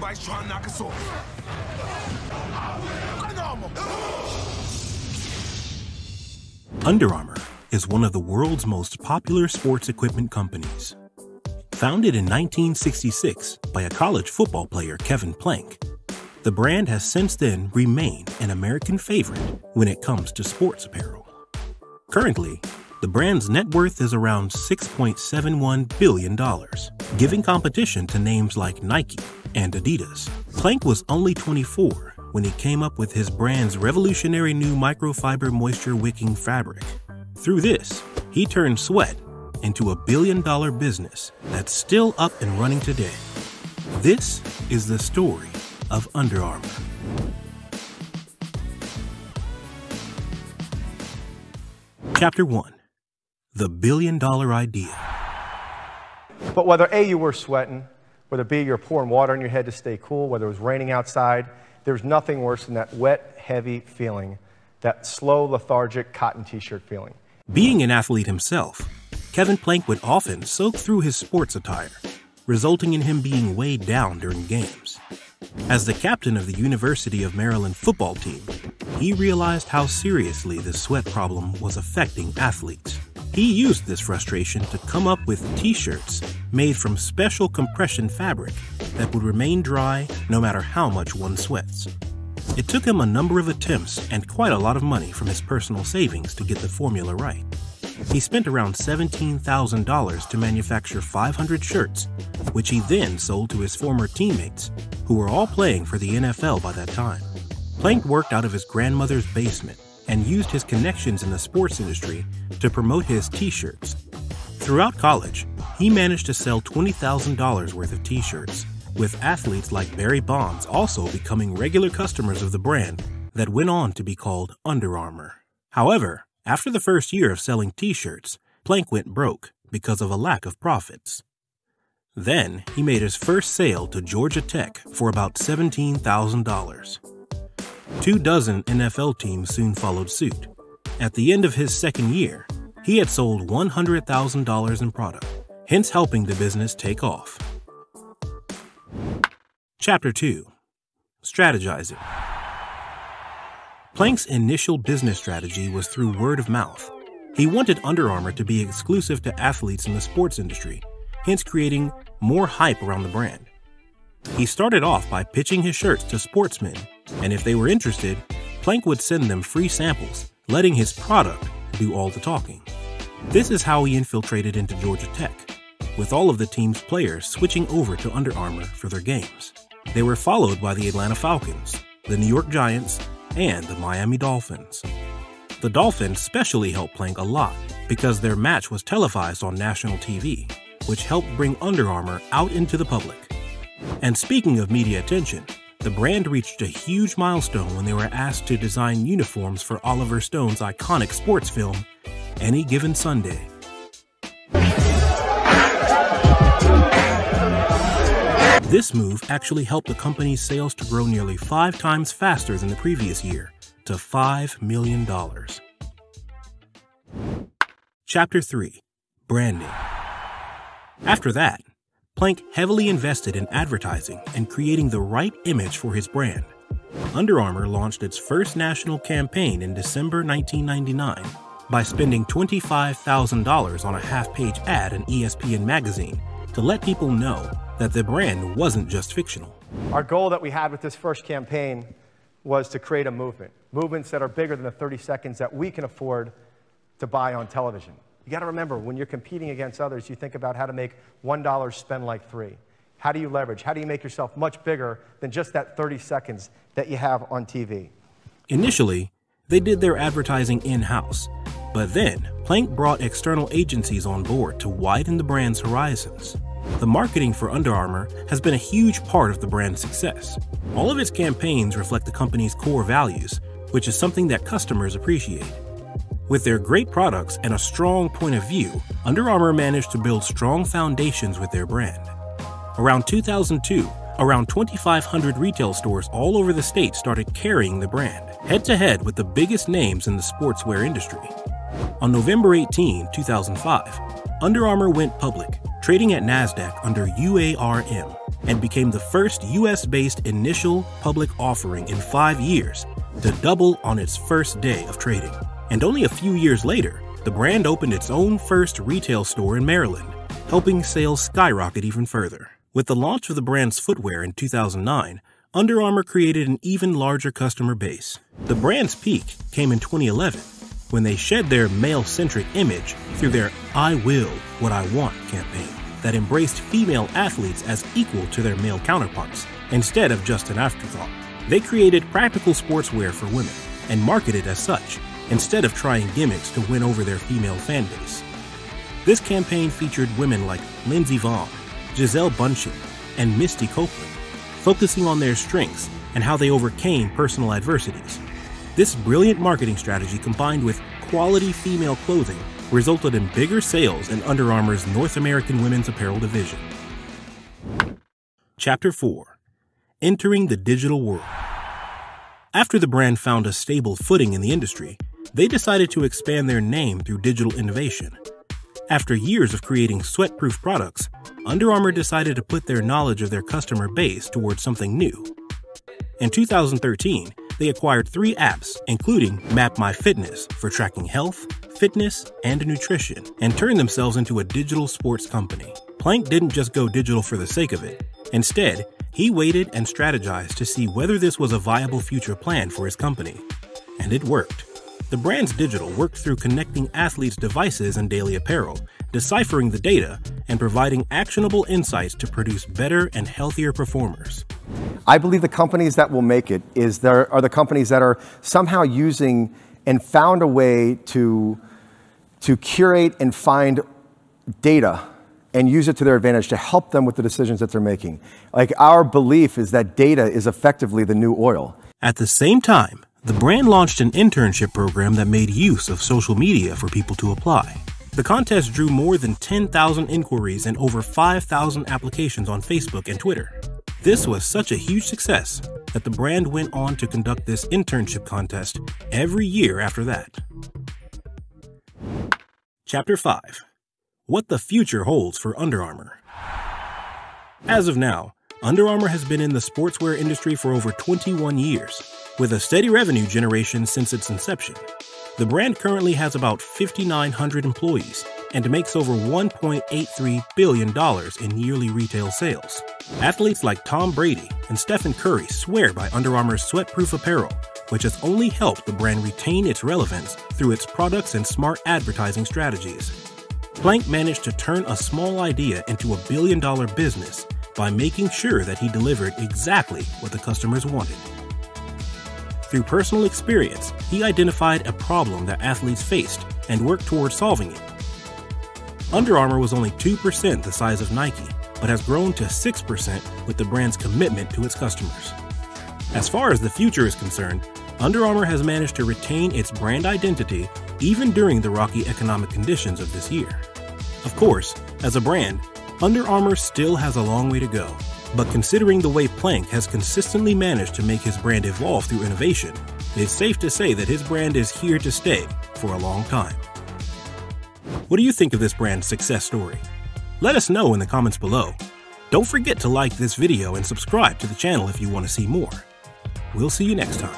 Everybody's trying to knock us off. Under Armour is one of the world's most popular sports equipment companies. Founded in 1966 by a college football player, Kevin Plank, the brand has since then remained an American favorite when it comes to sports apparel. Currently, the brand's net worth is around $6.71 billion, giving competition to names like Nike and Adidas. Plank was only 24 when he came up with his brand's revolutionary new microfiber moisture-wicking fabric. Through this, he turned sweat into a billion-dollar business that's still up and running today. This is the story of Under Armour. Chapter 1. The Billion-Dollar Idea. But whether A, you were sweating, whether B, you're pouring water on your head to stay cool, whether it was raining outside, there's nothing worse than that wet, heavy feeling, that slow, lethargic cotton t-shirt feeling. Being an athlete himself, Kevin Plank would often soak through his sports attire, resulting in him being weighed down during games. As the captain of the University of Maryland football team, he realized how seriously the sweat problem was affecting athletes. He used this frustration to come up with t-shirts made from special compression fabric that would remain dry no matter how much one sweats. It took him a number of attempts and quite a lot of money from his personal savings to get the formula right. He spent around $17,000 to manufacture 500 shirts, which he then sold to his former teammates, who were all playing for the NFL by that time. Plank worked out of his grandmother's basement and used his connections in the sports industry to promote his t-shirts. Throughout college, he managed to sell $20,000 worth of t-shirts, with athletes like Barry Bonds also becoming regular customers of the brand that went on to be called Under Armour. However, after the first year of selling t-shirts, Plank went broke because of a lack of profits. Then, he made his first sale to Georgia Tech for about $17,000. 24 NFL teams soon followed suit. At the end of his second year, he had sold $100,000 in product, hence helping the business take off. Chapter 2. Strategizing. Plank's initial business strategy was through word of mouth. He wanted Under Armour to be exclusive to athletes in the sports industry, hence creating more hype around the brand. He started off by pitching his shirts to sportsmen, and if they were interested, Plank would send them free samples, letting his product do all the talking. This is how he infiltrated into Georgia Tech, with all of the team's players switching over to Under Armour for their games. They were followed by the Atlanta Falcons, the New York Giants, and the Miami Dolphins. The Dolphins specially helped Plank a lot because their match was televised on national TV, which helped bring Under Armour out into the public. And speaking of media attention, the brand reached a huge milestone when they were asked to design uniforms for Oliver Stone's iconic sports film, Any Given Sunday. This move actually helped the company's sales to grow nearly 5 times faster than the previous year, to $5 million. Chapter 3. Branding. After that, Plank heavily invested in advertising and creating the right image for his brand. Under Armour launched its first national campaign in December 1999 by spending $25,000 on a half-page ad in ESPN magazine to let people know that the brand wasn't just fictional. Our goal that we had with this first campaign was to create a movement. Movements that are bigger than the 30 seconds that we can afford to buy on television. You got to remember, when you're competing against others, you think about how to make $1 spend like 3. How do you leverage? How do you make yourself much bigger than just that 30 seconds that you have on TV? Initially, they did their advertising in-house, but then Plank brought external agencies on board to widen the brand's horizons. The marketing for Under Armour has been a huge part of the brand's success. All of its campaigns reflect the company's core values, which is something that customers appreciate. With their great products and a strong point of view, Under Armour managed to build strong foundations with their brand. Around 2002, around 2,500 retail stores all over the state started carrying the brand, head-to-head with the biggest names in the sportswear industry. On November 18, 2005, Under Armour went public, trading at NASDAQ under UARM, and became the first US-based initial public offering in 5 years to double on its first day of trading. And only a few years later, the brand opened its own first retail store in Maryland, helping sales skyrocket even further. With the launch of the brand's footwear in 2009, Under Armour created an even larger customer base. The brand's peak came in 2011, when they shed their male-centric image through their I Will What I Want campaign that embraced female athletes as equal to their male counterparts, instead of just an afterthought. They created practical sportswear for women and marketed as such, instead of trying gimmicks to win over their female fan base. This campaign featured women like Lindsey Vonn, Gisele Bündchen, and Misty Copeland, focusing on their strengths and how they overcame personal adversities. This brilliant marketing strategy, combined with quality female clothing, resulted in bigger sales in Under Armour's North American women's apparel division. Chapter 4: Entering the Digital World. After the brand found a stable footing in the industry, they decided to expand their name through digital innovation. After years of creating sweat-proof products, Under Armour decided to put their knowledge of their customer base towards something new. In 2013, they acquired 3 apps, including MapMyFitness for tracking health, fitness, and nutrition, and turned themselves into a digital sports company. Plank didn't just go digital for the sake of it. Instead, he waited and strategized to see whether this was a viable future plan for his company. And it worked. The brand's digital worked through connecting athletes' devices and daily apparel, deciphering the data, and providing actionable insights to produce better and healthier performers. I believe the companies that will make it are the companies that are somehow using and found a way to curate and find data and use it to their advantage to help them with the decisions that they're making. Like, our belief is that data is effectively the new oil. At the same time, the brand launched an internship program that made use of social media for people to apply. The contest drew more than 10,000 inquiries and over 5,000 applications on Facebook and Twitter. This was such a huge success that the brand went on to conduct this internship contest every year after that. Chapter 5: What the Future Holds for Under Armour. As of now, Under Armour has been in the sportswear industry for over 21 years, with a steady revenue generation since its inception. The brand currently has about 5,900 employees and makes over $1.83 billion in yearly retail sales. Athletes like Tom Brady and Stephen Curry swear by Under Armour's sweat-proof apparel, which has only helped the brand retain its relevance through its products and smart advertising strategies. Plank managed to turn a small idea into a billion-dollar business by making sure that he delivered exactly what the customers wanted. Through personal experience, he identified a problem that athletes faced and worked towards solving it. Under Armour was only 2% the size of Nike, but has grown to 6% with the brand's commitment to its customers. As far as the future is concerned, Under Armour has managed to retain its brand identity even during the rocky economic conditions of this year. Of course, as a brand, Under Armour still has a long way to go, but considering the way Plank has consistently managed to make his brand evolve through innovation, it's safe to say that his brand is here to stay for a long time. What do you think of this brand's success story? Let us know in the comments below. Don't forget to like this video and subscribe to the channel if you want to see more. We'll see you next time.